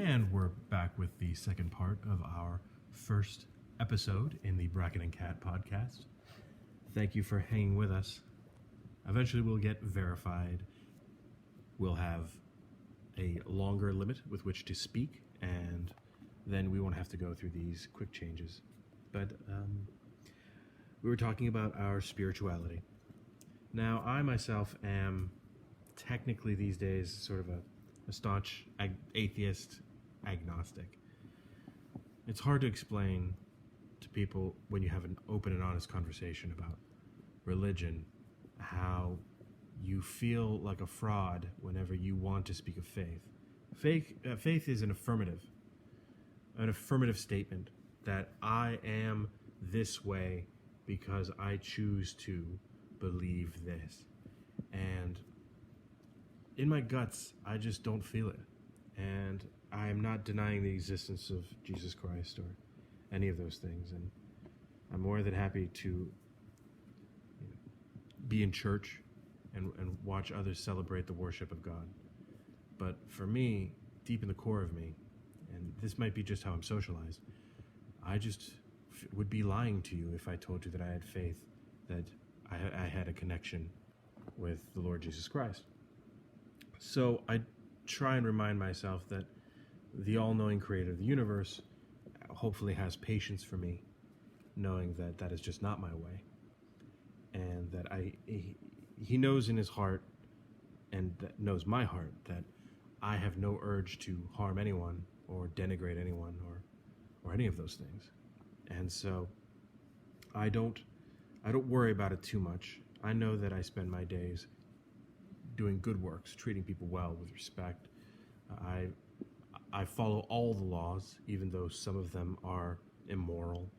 And we're back with the second part of our first episode in the Bracken and Cat podcast. Thank you for hanging with us. Eventually we'll get verified. We'll have a longer limit with which to speak, and then we won't have to go through these quick changes. But we were talking about our spirituality. Now, I myself am technically these days sort of a staunch atheist agnostic. It's hard to explain to people when you have an open and honest conversation about religion how you feel like a fraud whenever you want to speak of faith. Faith is an affirmative statement that I am this way because I choose to believe this. And in my guts, I just don't feel it. And I am not denying the existence of Jesus Christ or any of those things. And I'm more than happy to be in church and watch others celebrate the worship of God. But for me, deep in the core of me, and this might be just how I'm socialized, I just would be lying to you if I told you that I had faith, that I had a connection with the Lord Jesus Christ. So I try and remind myself that the all-knowing creator of the universe hopefully has patience for me, knowing that that is just not my way, and that he knows in his heart, and that knows my heart, that I have no urge to harm anyone or denigrate anyone or any of those things. And so I don't worry about it too much. I know that I spend my days doing good works, treating people well with respect. I follow all the laws, even though some of them are immoral.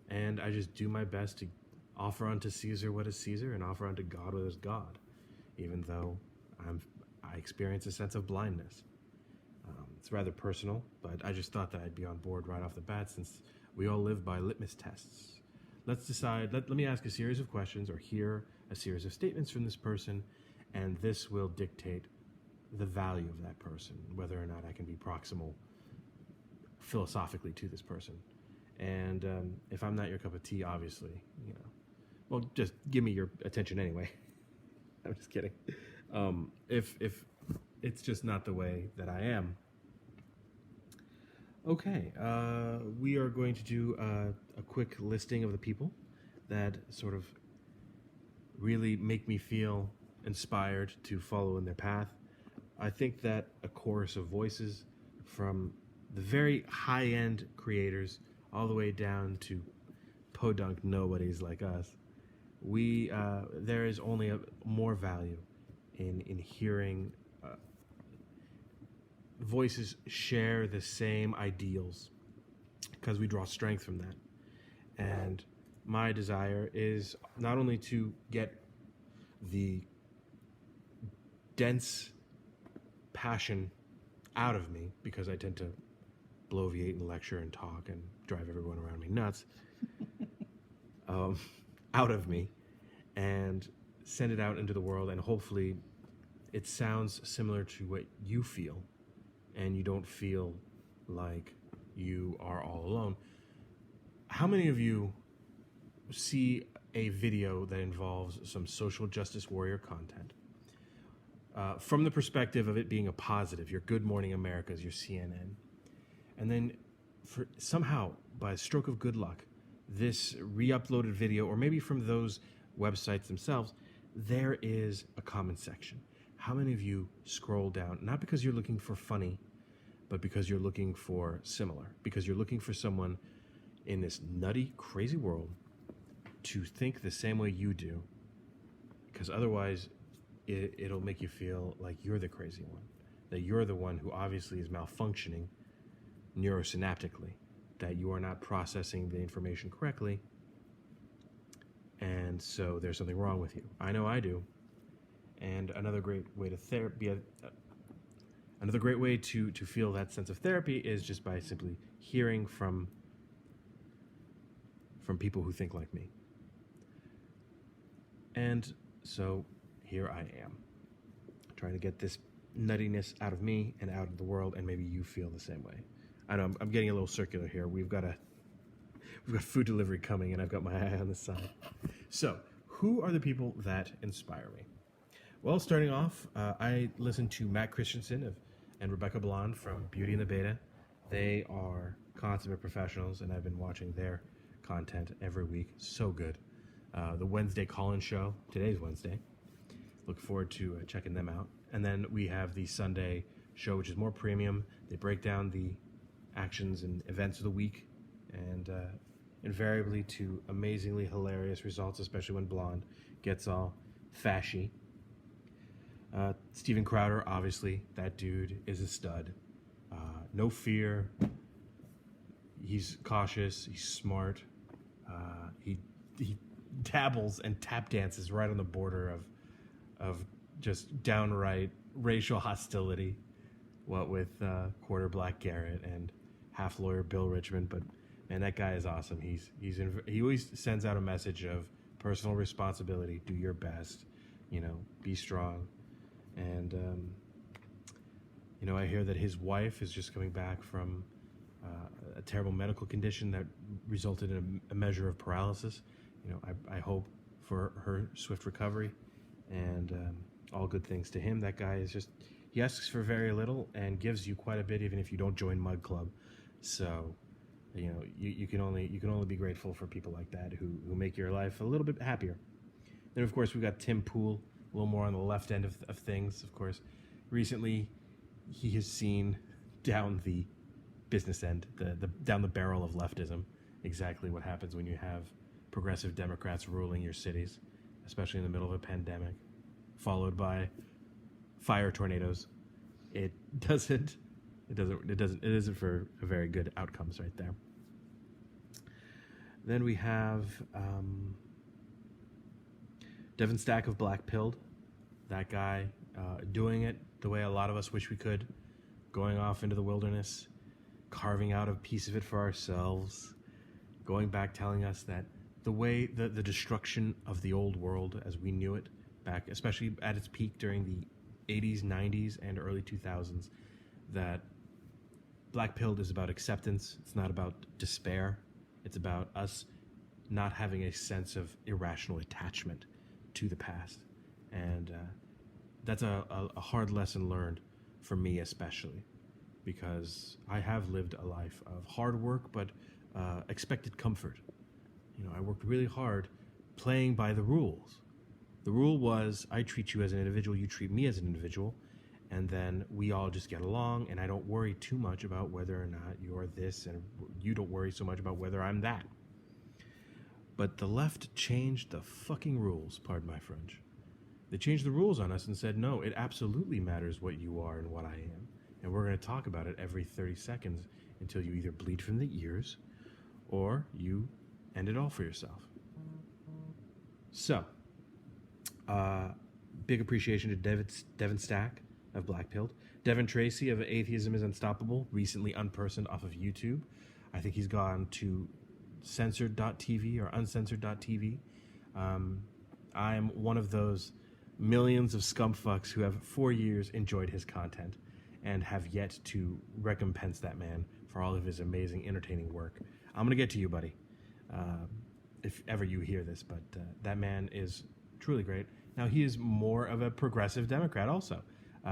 And I just do my best to offer unto Caesar what is Caesar and offer unto God what is God, even though I experience a sense of blindness. It's rather personal, but I just thought that I'd be on board right off the bat, since we all live by litmus tests. Let's decide, let me ask a series of questions or hear a series of statements from this person, and this will dictate the value of that person, whether or not I can be proximal philosophically to this person. And if I'm not your cup of tea, obviously, well, just give me your attention anyway. I'm just kidding. If it's just not the way that I am. Okay, we are going to do a quick listing of the people that sort of really make me feel inspired to follow in their path. I think that a chorus of voices, from the very high-end creators all the way down to podunk nobodies like us, there is only more value in hearing voices share the same ideals, because we draw strength from that. And my desire is not only to get the dense passion out of me, because I tend to bloviate and lecture and talk and drive everyone around me nuts, out of me, and send it out into the world, and hopefully it sounds similar to what you feel, and you don't feel like you are all alone. How many of you see a video that involves some social justice warrior content from the perspective of it being a positive, your Good Morning America's, your CNN, and then somehow, by a stroke of good luck, this re-uploaded video, or maybe from those websites themselves, there is a comment section? How many of you scroll down, not because you're looking for funny, but because you're looking for similar, because you're looking for someone in this nutty, crazy world to think the same way you do, because otherwise it'll make you feel like you're the crazy one, that you're the one who obviously is malfunctioning neurosynaptically, that you are not processing the information correctly, and so there's something wrong with you. I know I do. And another great way to another great way to feel that sense of therapy is just by simply hearing from people who think like me. And so here I am, trying to get this nuttiness out of me and out of the world, and maybe you feel the same way. I know I'm getting a little circular here. We've got food delivery coming, and I've got my eye on the side. So, who are the people that inspire me? Well, starting off, I listen to Matt Christensen and Rebecca Blonde from Beauty and the Beta. They are consummate professionals, and I've been watching their content every week. So good. The Wednesday call-in show. Today's Wednesday. Look forward to checking them out. And then we have the Sunday show, which is more premium. They break down the actions and events of the week, and invariably to amazingly hilarious results, especially when Blonde gets all fashy. Steven Crowder, obviously, that dude is a stud. No fear. He's cautious. He's smart. He dabbles and tap dances right on the border of just downright racial hostility. What with quarter black Garrett and half lawyer Bill Richmond, but man, that guy is awesome. He always sends out a message of personal responsibility. Do your best. Be strong. And I hear that his wife is just coming back from a terrible medical condition that resulted in a measure of paralysis. I hope for her swift recovery, and all good things to him. That guy is he asks for very little and gives you quite a bit, even if you don't join Mud Club. So, you can only be grateful for people like that who make your life a little bit happier. Then, of course, we've got Tim Pool, a little more on the left end of things. Of course, recently he has seen down the business end, down the barrel of leftism, exactly what happens when you have progressive Democrats ruling your cities, especially in the middle of a pandemic, followed by fire tornadoes. It isn't for a very good outcomes right there. Then we have Devin Stack of Black Pilled. That guy doing it the way a lot of us wish we could, going off into the wilderness, carving out a piece of it for ourselves, going back telling us that the way the destruction of the old world as we knew it back, especially at its peak during the 80s, 90s, and early 2000s, that Black Pilled is about acceptance. It's not about despair. It's about us not having a sense of irrational attachment to the past. And that's a hard lesson learned for me especially, because I have lived a life of hard work but expected comfort. I worked really hard playing by the rules. The rule was, I treat you as an individual, you treat me as an individual, and then we all just get along, and I don't worry too much about whether or not you're this, and you don't worry so much about whether I'm that. But the left changed the fucking rules, pardon my French. They changed the rules on us and said, no, it absolutely matters what you are and what I am, and we're going to talk about it every 30 seconds until you either bleed from the ears or you end it all for yourself. So, big appreciation to Devin Stack of Black Pilled. Devin Tracy of Atheism is Unstoppable, recently unpersoned off of YouTube. I think he's gone to censored.tv or uncensored.tv. I'm one of those millions of scumfucks who have for years enjoyed his content and have yet to recompense that man for all of his amazing, entertaining work. I'm going to get to you, buddy, if ever you hear this, but that man is truly great. Now, he is more of a progressive Democrat also.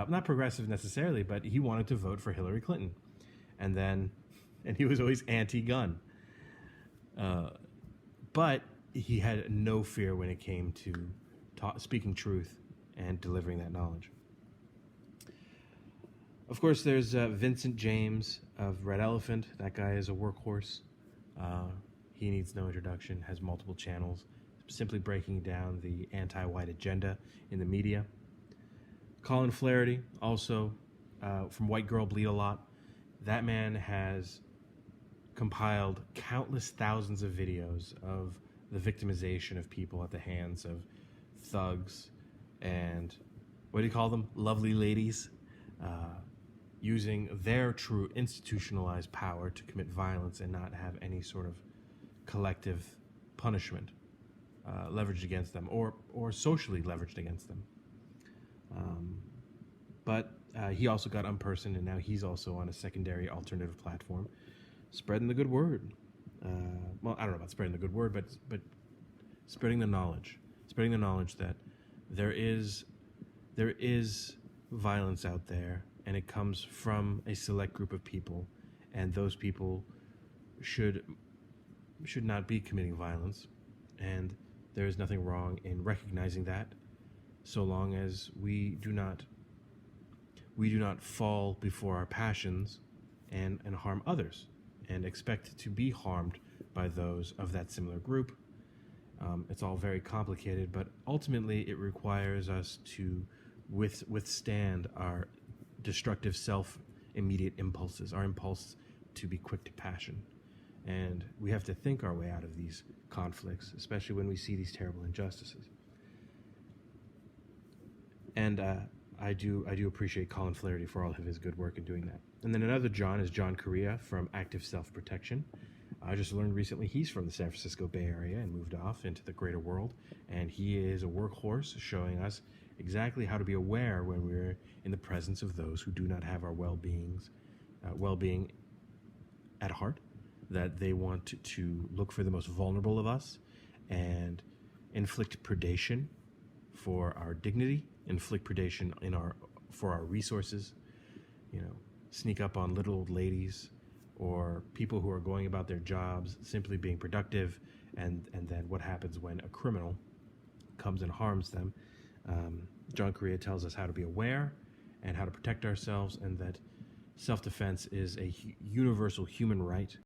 Not progressive necessarily, but he wanted to vote for Hillary Clinton. And he was always anti-gun. But he had no fear when it came to speaking truth and delivering that knowledge. Of course, there's Vincent James of Red Elephant. That guy is a workhorse. He needs no introduction, has multiple channels, simply breaking down the anti-white agenda in the media. Colin Flaherty, also from White Girl Bleed a Lot. That man has compiled countless thousands of videos of the victimization of people at the hands of thugs and, what do you call them? Lovely ladies. Using their true institutionalized power to commit violence and not have any sort of collective punishment leveraged against them or socially leveraged against them. But He also got Unpersoned, and now he's also on a secondary alternative platform, spreading the good word. Well, I don't know about spreading the good word, but spreading the knowledge, that there is violence out there, and it comes from a select group of people, and those people should not be committing violence, and there is nothing wrong in recognizing that, so long as we do not fall before our passions and harm others and expect to be harmed by those of that similar group. It's all very complicated, but ultimately it requires us to withstand our destructive self-immediate impulses, our impulse to be quick to passion. And we have to think our way out of these conflicts, especially when we see these terrible injustices. And I do appreciate Colin Flaherty for all of his good work in doing that. And then another John is John Correa from Active Self-Protection. I just learned recently he's from the San Francisco Bay Area and moved off into the greater world. And he is a workhorse showing us exactly how to be aware when we're in the presence of those who do not have our well-being at heart, that they want to look for the most vulnerable of us and inflict predation for our dignity, inflict predation for our resources, sneak up on little old ladies or people who are going about their jobs simply being productive, and then what happens when a criminal comes and harms them. John Correa tells us how to be aware and how to protect ourselves, and that self-defense is a universal human right